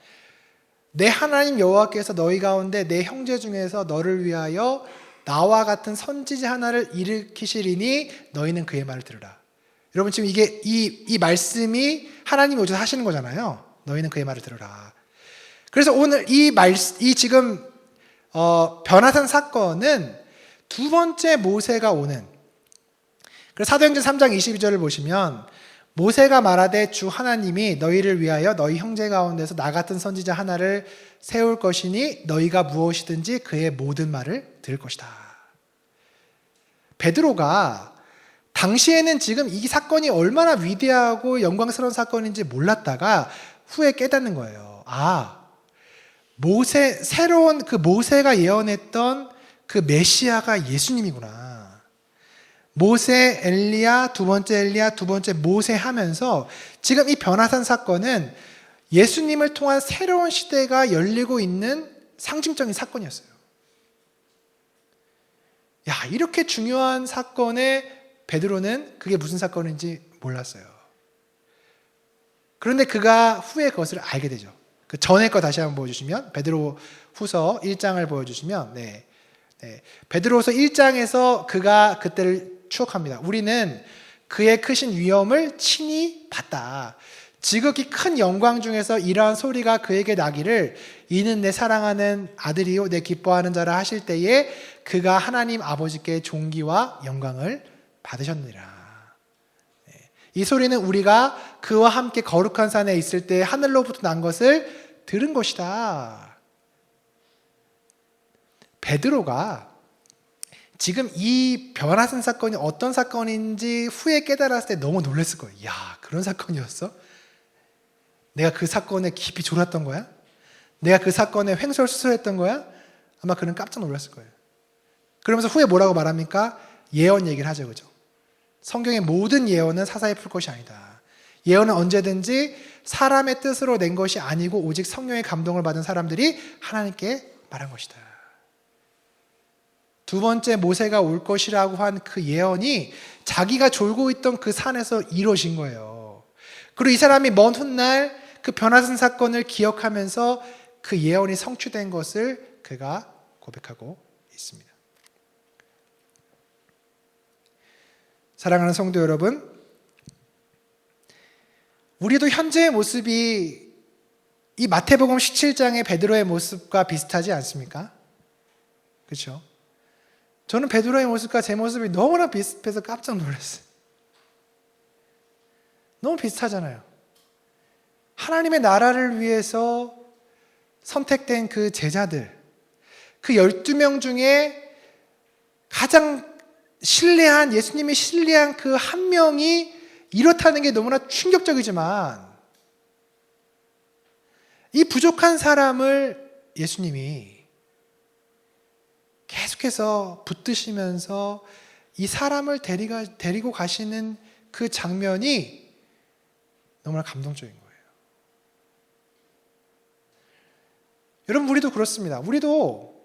S1: 내 하나님 여호와께서 너희 가운데 내 형제 중에서 너를 위하여 나와 같은 선지자 하나를 일으키시리니 너희는 그의 말을 들으라. 여러분 지금 이게 이 말씀이 하나님이 오셔서 하시는 거잖아요. 너희는 그의 말을 들으라. 그래서 오늘 이 지금 변화산 사건은 두 번째 모세가 오는. 그래서 사도행전 3장 22절을 보시면 모세가 말하되 주 하나님이 너희를 위하여 너희 형제 가운데서 나 같은 선지자 하나를 세울 것이니 너희가 무엇이든지 그의 모든 말을 들을 것이다. 베드로가 당시에는 지금 이 사건이 얼마나 위대하고 영광스러운 사건인지 몰랐다가 후에 깨닫는 거예요. 새로운 그 모세가 예언했던 그 메시아가 예수님이구나. 모세, 엘리야, 두 번째 엘리야, 두 번째 모세 하면서 지금 이 변화산 사건은 예수님을 통한 새로운 시대가 열리고 있는 상징적인 사건이었어요. 야, 이렇게 중요한 사건에 베드로는 그게 무슨 사건인지 몰랐어요. 그런데 그가 후에 그것을 알게 되죠. 그 전에 거 다시 한번 보여주시면 베드로 후서 1장을 보여주시면 베드로후서 1장에서 그가 그때를 추억합니다. 우리는 그의 크신 위엄을 친히 봤다. 지극히 큰 영광 중에서 이러한 소리가 그에게 나기를 이는 내 사랑하는 아들이요 내 기뻐하는 자라 하실 때에 그가 하나님 아버지께 존귀와 영광을 받으셨느니라. 이 소리는 우리가 그와 함께 거룩한 산에 있을 때 하늘로부터 난 것을 들은 것이다. 베드로가 지금 이 변화산 사건이 어떤 사건인지 후에 깨달았을 때 너무 놀랐을 거예요. 야, 그런 사건이었어? 내가 그 사건에 깊이 졸았던 거야? 내가 그 사건에 횡설수설했던 거야? 아마 그는 깜짝 놀랐을 거예요. 그러면서 후에 뭐라고 말합니까? 예언 얘기를 하죠, 그죠? 성경의 모든 예언은 사사에 풀 것이 아니다. 예언은 언제든지 사람의 뜻으로 낸 것이 아니고 오직 성령의 감동을 받은 사람들이 하나님께 말한 것이다. 두 번째 모세가 올 것이라고 한 그 예언이 자기가 졸고 있던 그 산에서 이루어진 거예요. 그리고 이 사람이 먼 훗날 그 변화산 사건을 기억하면서 그 예언이 성취된 것을 그가 고백하고 있습니다. 사랑하는 성도 여러분, 우리도 현재의 모습이 이 마태복음 17장의 베드로의 모습과 비슷하지 않습니까? 그렇죠? 저는 베드로의 모습과 제 모습이 너무나 비슷해서 깜짝 놀랐어요. 너무 비슷하잖아요. 하나님의 나라를 위해서 선택된 그 제자들, 그 12명 중에 가장 신뢰한, 예수님이 신뢰한 그 한 명이 이렇다는 게 너무나 충격적이지만 이 부족한 사람을 예수님이 계속해서 붙드시면서 이 사람을 데리고 가시는 그 장면이 너무나 감동적인 거예요. 여러분, 우리도 그렇습니다. 우리도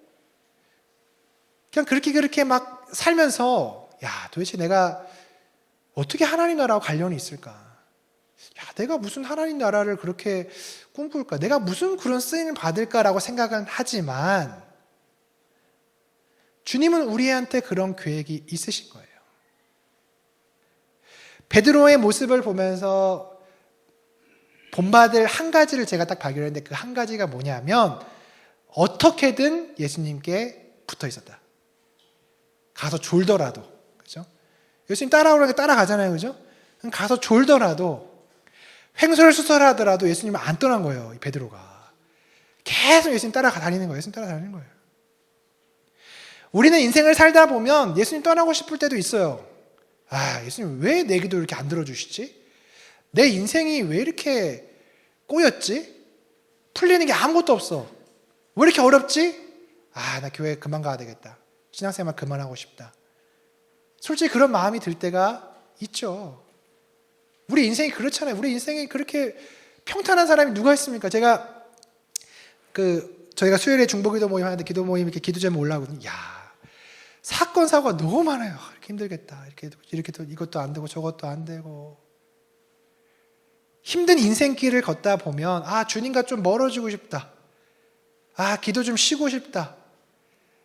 S1: 그냥 그렇게 막 살면서 야, 도대체 내가 어떻게 하나님 나라와 관련이 있을까? 야, 내가 무슨 하나님 나라를 그렇게 꿈꿀까? 내가 무슨 그런 쓰임을 받을까라고 생각은 하지만 주님은 우리한테 그런 계획이 있으신 거예요. 베드로의 모습을 보면서 본받을 한 가지를 제가 딱 발견했는데 그 한 가지가 뭐냐면 어떻게든 예수님께 붙어 있었다. 가서 졸더라도, 그죠? 예수님 따라오라고 따라가잖아요, 그죠? 가서 졸더라도, 횡설수설하더라도 예수님은 안 떠난 거예요, 이 베드로가. 계속 예수님 따라다니는 거예요, 예수님 따라다니는 거예요. 우리는 인생을 살다 보면 예수님 떠나고 싶을 때도 있어요. 아, 예수님 왜 내 기도 이렇게 안 들어주시지? 내 인생이 왜 이렇게 꼬였지? 풀리는 게 아무것도 없어. 왜 이렇게 어렵지? 아, 나 교회 그만 가야 되겠다. 신앙생활 그만하고 싶다. 솔직히 그런 마음이 들 때가 있죠. 우리 인생이 그렇잖아요. 우리 인생이 그렇게 평탄한 사람이 누가 있습니까? 저희가 수요일에 중보기도 모임 하는데 기도 모임 이렇게 기도 제목 올라오거든요. 야, 사건 사고가 너무 많아요. 이렇게 힘들겠다. 이렇게 또 이것도 안 되고 저것도 안 되고. 힘든 인생길을 걷다 보면 아, 주님과 좀 멀어지고 싶다. 아, 기도 좀 쉬고 싶다.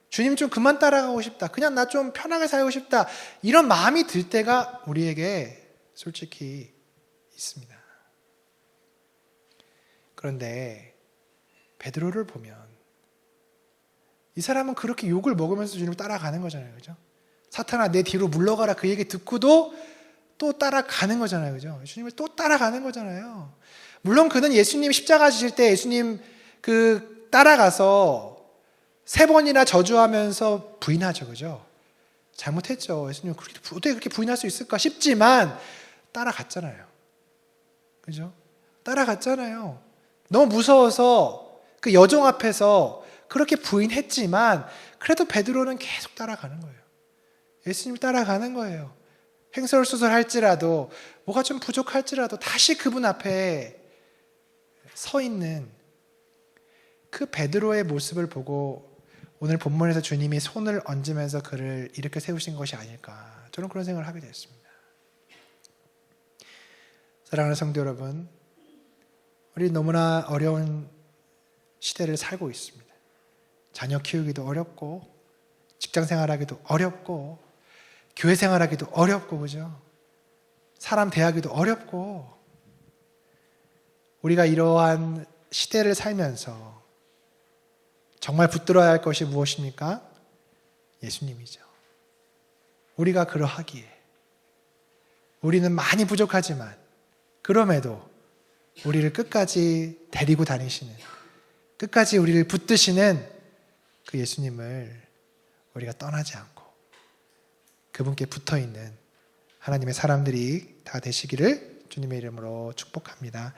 S1: 주님 좀 그만 따라가고 싶다. 그냥 나 좀 편하게 살고 싶다. 이런 마음이 들 때가 우리에게 솔직히 있습니다. 그런데 베드로를 보면 이 사람은 그렇게 욕을 먹으면서 주님을 따라가는 거잖아요. 그죠? 사탄아 내 뒤로 물러가라 그 얘기 듣고도 또 따라가는 거잖아요. 그죠? 주님을 또 따라가는 거잖아요. 물론 그는 예수님 십자가 지실 때 예수님 따라가서 3번이나 저주하면서 부인하죠. 그죠? 잘못했죠. 예수님 어떻게 그렇게 부인할 수 있을까 싶지만 따라갔잖아요. 그죠? 따라갔잖아요. 너무 무서워서 그 여종 앞에서 그렇게 부인했지만 그래도 베드로는 계속 따라가는 거예요. 예수님 따라가는 거예요. 횡설수설할지라도 뭐가 좀 부족할지라도 다시 그분 앞에 서 있는 그 베드로의 모습을 보고 오늘 본문에서 주님이 손을 얹으면서 그를 일으켜 세우신 것이 아닐까, 저는 그런 생각을 하게 됐습니다. 사랑하는 성도 여러분, 우리 너무나 어려운 시대를 살고 있습니다. 자녀 키우기도 어렵고 직장 생활하기도 어렵고 교회 생활하기도 어렵고, 그죠? 사람 대하기도 어렵고, 우리가 이러한 시대를 살면서 정말 붙들어야 할 것이 무엇입니까? 예수님이죠. 우리가 그러하기에 우리는 많이 부족하지만 그럼에도 우리를 끝까지 데리고 다니시는, 끝까지 우리를 붙드시는 그 예수님을 우리가 떠나지 않고 그분께 붙어있는 하나님의 사람들이 다 되시기를 주님의 이름으로 축복합니다.